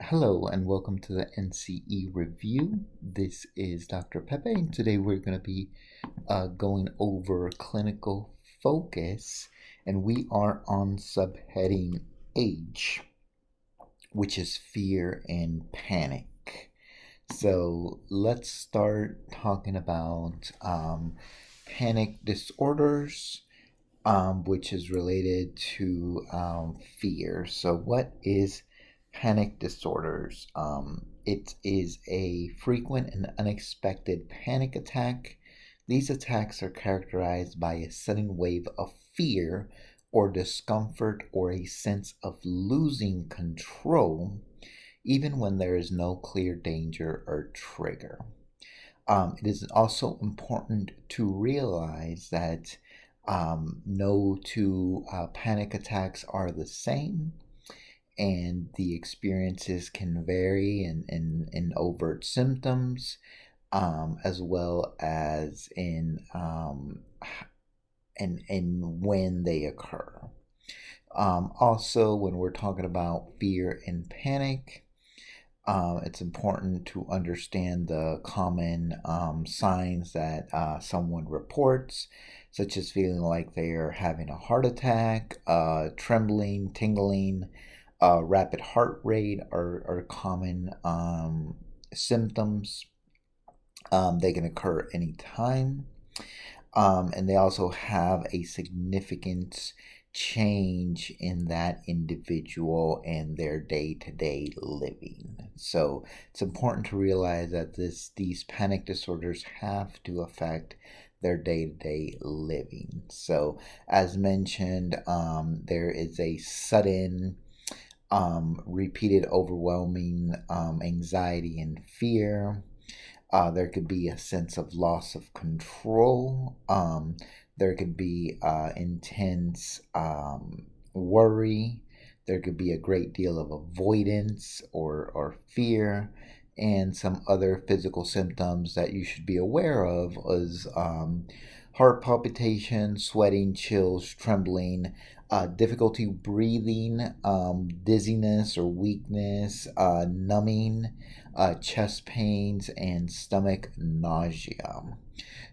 Hello and welcome to the NCE review. This is Dr. Pepe, and today we're going to be going over clinical focus, and we are on subheading H, which is fear and panic. So let's start talking about panic disorders, which is related to fear. So, what is panic disorders? It is a frequent and unexpected panic attack. These attacks are characterized by a sudden wave of fear or discomfort or a sense of losing control, even when there is no clear danger or trigger. It is also important to realize that no two panic attacks are the same, and the experiences can vary in overt symptoms, as well as in when they occur. Also, when we're talking about fear and panic, it's important to understand the common signs that someone reports, such as feeling like they are having a heart attack, trembling, tingling, rapid heart rate are common symptoms. They can occur anytime. And they also have a significant change in that individual and their day-to-day living. So it's important to realize that these panic disorders have to affect their day-to-day living. So as mentioned, there is a sudden repeated overwhelming anxiety and fear. There could be a sense of loss of control. There could be intense worry. There could be a great deal of avoidance or fear. And some other physical symptoms that you should be aware of is heart palpitation, sweating, chills, trembling, difficulty breathing, dizziness or weakness, numbing, chest pains, and stomach nausea.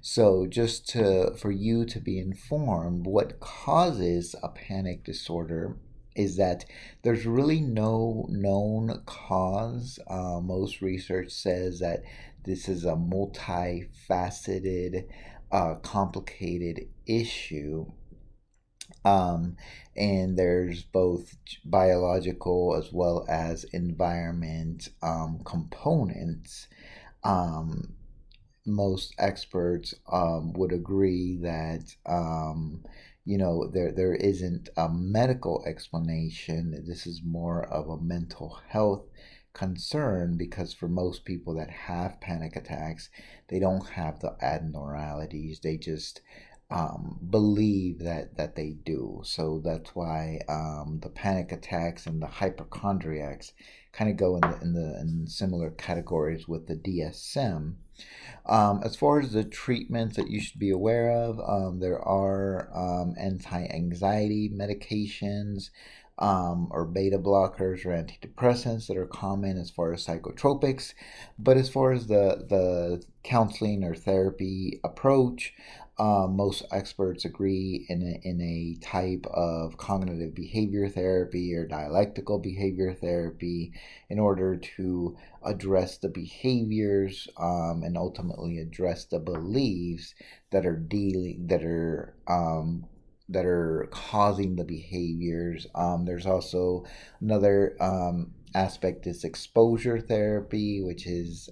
So just for you to be informed, what causes a panic disorder is that there's really no known cause. Most research says that this is a multifaceted, complicated issue. And there's both biological as well as environment components. Most experts would agree that there isn't a medical explanation. This is more of a mental health concern, because for most people that have panic attacks, they don't have the abnormalities. They just believe that they do. So that's why the panic attacks and the hypochondriacs kind of go in similar categories with the DSM. As far as the treatments that you should be aware of, there are anti-anxiety medications, or beta blockers or antidepressants that are common as far as psychotropics. But as far as the counseling or therapy approach, most experts agree in a type of cognitive behavior therapy or dialectical behavior therapy in order to address the behaviors, and ultimately address the beliefs that are causing the behaviors. There's also another aspect is exposure therapy, which is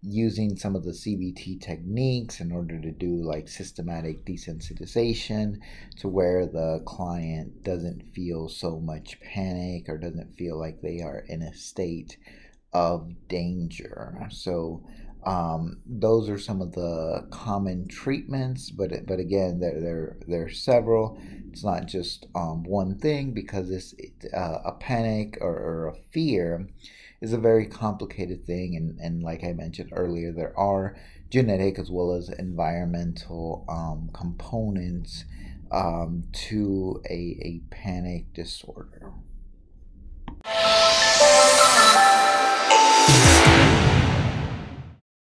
using some of the CBT techniques in order to do like systematic desensitization, to where the client doesn't feel so much panic or doesn't feel like they are in a state of danger. So those are some of the common treatments, but again, there are several. It's not just one thing, because a panic or a fear is a very complicated thing, and like I mentioned earlier, there are genetic as well as environmental components to a panic disorder.